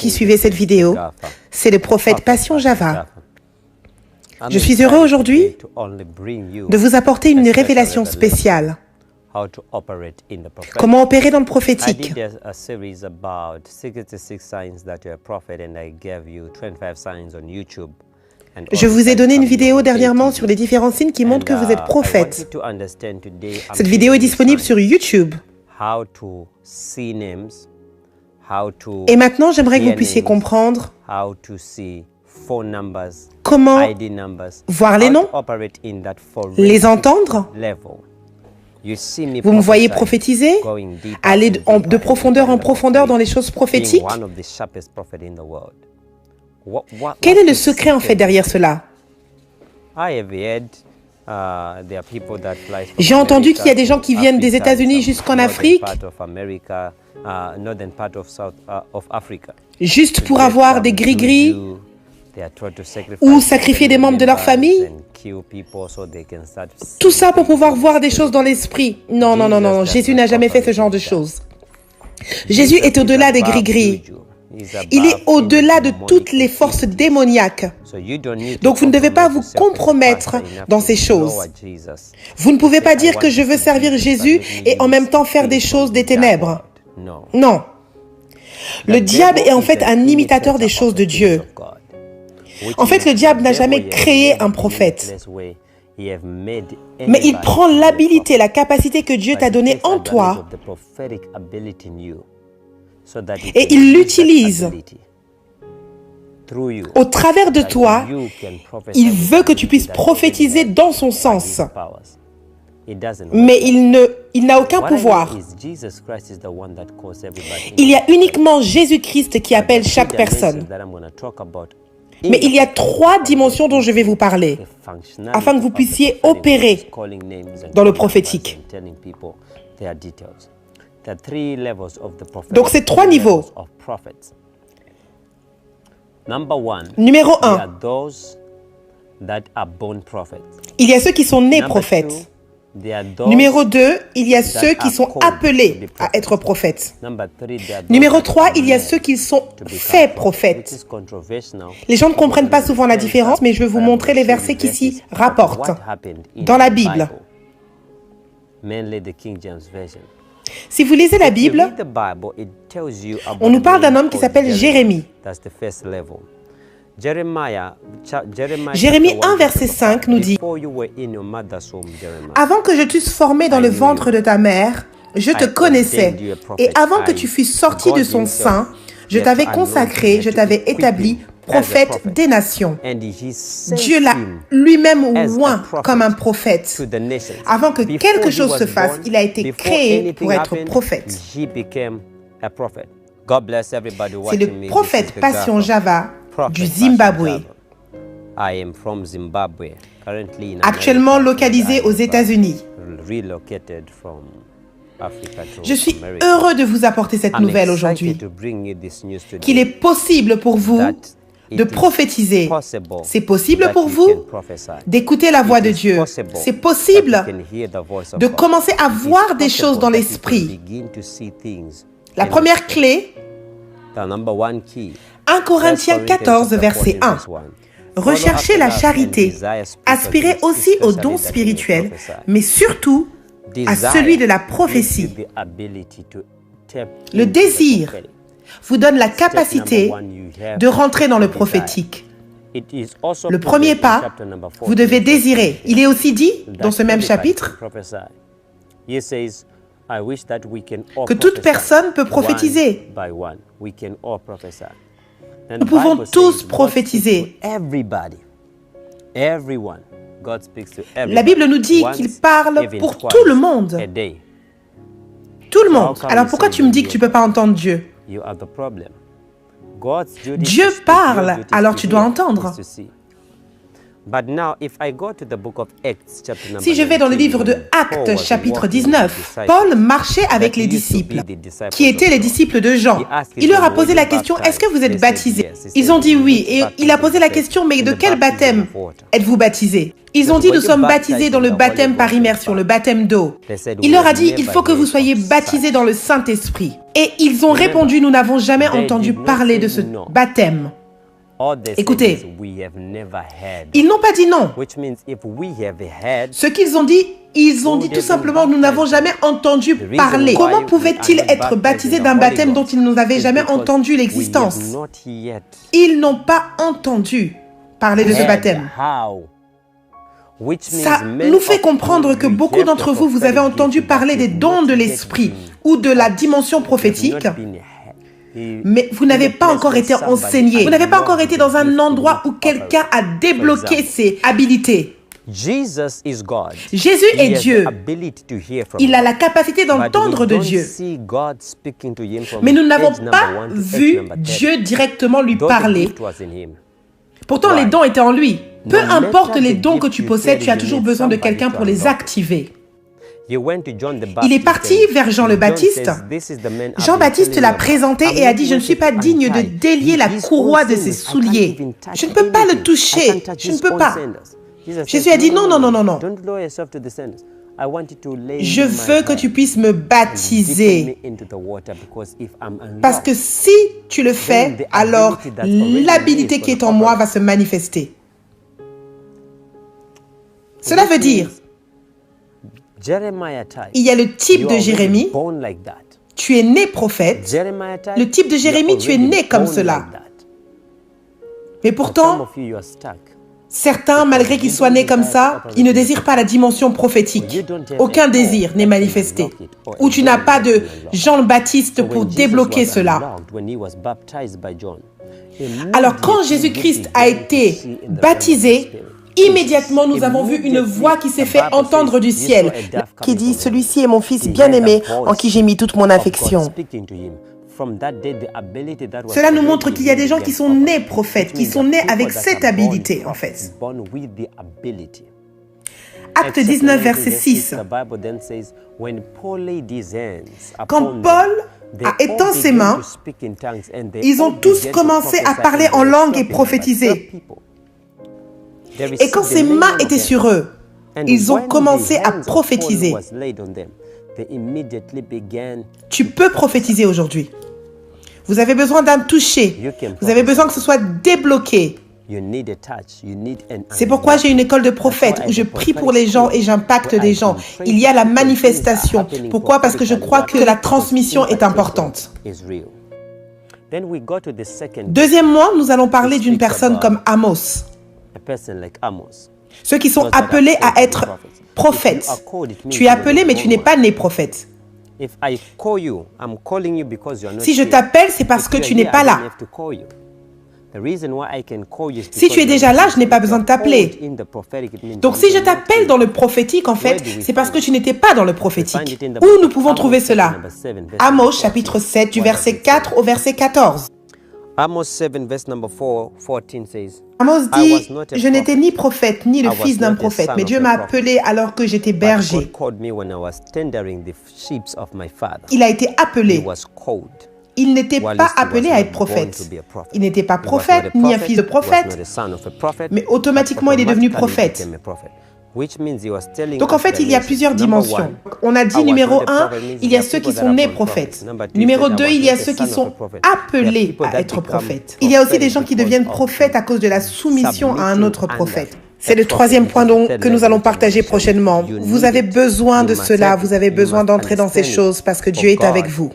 qui suivez cette vidéo. C'est le prophète Passion Java. Je suis heureux aujourd'hui de vous apporter une révélation spéciale. Comment opérer dans le prophétique? Je vous ai donné une vidéo dernièrement sur les différents signes qui montrent que vous êtes prophète. Cette vidéo est disponible sur YouTube. Et maintenant, j'aimerais que vous puissiez comprendre comment voir les noms, les entendre. Vous me voyez prophétiser, aller de profondeur en profondeur dans les choses prophétiques. Quel est le secret en fait derrière cela? J'ai entendu qu'il y a des gens qui viennent des États-Unis jusqu'en Afrique, juste pour avoir des gris-gris ou sacrifier des membres de leur famille. Tout ça pour pouvoir voir des choses dans l'esprit. Non, non, non, non, Jésus n'a jamais fait ce genre de choses. Jésus est au-delà des gris-gris. Il est au-delà de toutes les forces démoniaques. Donc vous ne devez pas vous compromettre dans ces choses. Vous ne pouvez pas dire que je veux servir Jésus et en même temps faire des choses des ténèbres. Non. Le diable est en fait un imitateur des choses de Dieu. En fait, le diable n'a jamais créé un prophète. Mais il prend l'habilité, la capacité que Dieu t'a donnée en toi et il l'utilise. Au travers de toi, il veut que tu puisses prophétiser dans son sens. Mais il n'a aucun pouvoir. Il y a uniquement Jésus-Christ qui appelle chaque personne. Mais il y a 3 dimensions dont je vais vous parler, afin que vous puissiez opérer dans le prophétique. Donc c'est 3 niveaux. Numéro 1, il y a ceux qui sont nés prophètes. Numéro 2, il y a ceux qui sont appelés à être prophètes. Numéro 3, il y a ceux qui sont faits prophètes. Les gens ne comprennent pas souvent la différence, mais je vais vous montrer les versets qui s'y rapportent dans la Bible. Si vous lisez la Bible, on nous parle d'un homme qui s'appelle Jérémie. Jérémie 1, verset 5 nous dit « Avant que je t'eusse formé dans le ventre de ta mère, je te connaissais, et avant que tu fusses sorti de son sein, je t'avais consacré, je t'avais établi prophète des nations. » Dieu l'a lui-même oint comme un prophète. Avant que quelque chose se fasse, il a été créé pour être prophète. C'est le prophète Passion Java du Zimbabwe, actuellement localisé aux États-Unis. Je suis heureux de vous apporter cette nouvelle aujourd'hui, qu'il est possible pour vous de prophétiser. C'est possible pour vous d'écouter la voix de Dieu. C'est possible de commencer à voir des choses dans l'esprit. La première clé, 1 Corinthiens 14, verset 1. Recherchez la charité, aspirez aussi aux dons spirituels, mais surtout à celui de la prophétie. Le désir vous donne la capacité de rentrer dans le prophétique. Le premier pas, vous devez désirer. Il est aussi dit dans ce même chapitre que toute personne peut prophétiser. Nous pouvons tous prophétiser. La Bible nous dit qu'il parle pour tout le monde. Tout le monde. Alors pourquoi tu me dis que tu ne peux pas entendre Dieu? Dieu parle, alors tu dois entendre. Si je vais dans le livre de Actes, chapitre 19, Paul marchait avec les disciples, qui étaient les disciples de Jean. Il leur a posé la question, est-ce que vous êtes baptisés? Ils ont dit oui, et il a posé la question, mais de quel baptême êtes-vous baptisés? Ils ont dit, nous sommes baptisés dans le baptême par immersion, le baptême d'eau. Il leur a dit, il faut que vous soyez baptisés dans le Saint-Esprit. Et ils ont répondu, nous n'avons jamais entendu parler de ce baptême. Écoutez, ils n'ont pas dit non. Ce qu'ils ont dit tout simplement, nous n'avons jamais entendu parler. Comment pouvaient-ils être baptisés d'un baptême dont ils n'avaient jamais entendu l'existence? Ils n'ont pas entendu parler de ce baptême. Ça nous fait comprendre que beaucoup d'entre vous, vous avez entendu parler des dons de l'esprit ou de la dimension prophétique, mais vous n'avez pas encore été enseigné. Vous n'avez pas encore été dans un endroit où quelqu'un a débloqué ses habilités. Jésus est Dieu. Il a la capacité d'entendre de Dieu. Mais nous n'avons pas vu Dieu directement lui parler. Pourtant, les dons étaient en lui. Peu importe les dons que tu possèdes, tu as toujours besoin de quelqu'un pour les activer. Il est parti vers Jean le Baptiste. Jean-Baptiste l'a présenté et a dit, je ne suis pas digne de délier la courroie de ses souliers. Je ne peux pas le toucher. Je ne peux pas. Jésus a dit, non, non, non, non, non. Je veux que tu puisses me baptiser. Parce que si tu le fais, alors l'habilité qui est en moi va se manifester. Cela veut dire, il y a le type de Jérémie, tu es né prophète. Le type de Jérémie, tu es né comme cela. Mais pourtant, certains, malgré qu'ils soient nés comme ça, ils ne désirent pas la dimension prophétique. Aucun désir n'est manifesté. Ou tu n'as pas de Jean le Baptiste pour débloquer cela. Alors quand Jésus-Christ a été baptisé, immédiatement, nous avons vu une voix qui s'est fait entendre du ciel, qui dit, celui-ci est mon fils bien-aimé, en qui j'ai mis toute mon affection. Cela nous montre qu'il y a des gens qui sont nés prophètes, qui sont nés avec cette habilité, en fait. Acte 19, verset 6. Quand Paul a étendu ses mains, ils ont tous commencé à parler en langue et prophétiser. Et quand ses mains étaient sur eux, ils ont commencé à prophétiser. Tu peux prophétiser aujourd'hui. Vous avez besoin d'un toucher. Vous avez besoin que ce soit débloqué. C'est pourquoi j'ai une école de prophètes où je prie pour les gens et j'impacte des gens. Il y a la manifestation. Pourquoi? Parce que je crois que la transmission est importante. Deuxièmement, nous allons parler d'une personne comme Amos. Ceux qui sont appelés à être prophètes. Tu es appelé, mais tu n'es pas né prophète. Si je t'appelle, c'est parce que tu n'es pas là. Si tu es déjà là, je n'ai pas besoin de t'appeler. Donc si je t'appelle dans le prophétique, en fait, c'est parce que tu n'étais pas dans le prophétique. Où nous pouvons trouver cela? Amos, chapitre 7, du verset 4 au verset 14. Amos 7, verse number 14 says, Amos dit, je n'étais ni prophète, ni le fils d'un prophète, mais Dieu m'a appelé alors que j'étais berger. Il a été appelé. Il n'était pas appelé à être prophète. Il n'était pas prophète, ni un fils de prophète, mais automatiquement il est devenu prophète. Donc en fait, il y a plusieurs dimensions. On a dit numéro 1, il y a ceux qui sont nés prophètes. Numéro 2, il y a ceux qui sont appelés à être prophètes. Il y a aussi des gens qui deviennent prophètes à cause de la soumission à un autre prophète. C'est le troisième point donc que nous allons partager prochainement. Vous avez besoin de cela, vous avez besoin d'entrer dans ces choses parce que Dieu est avec vous.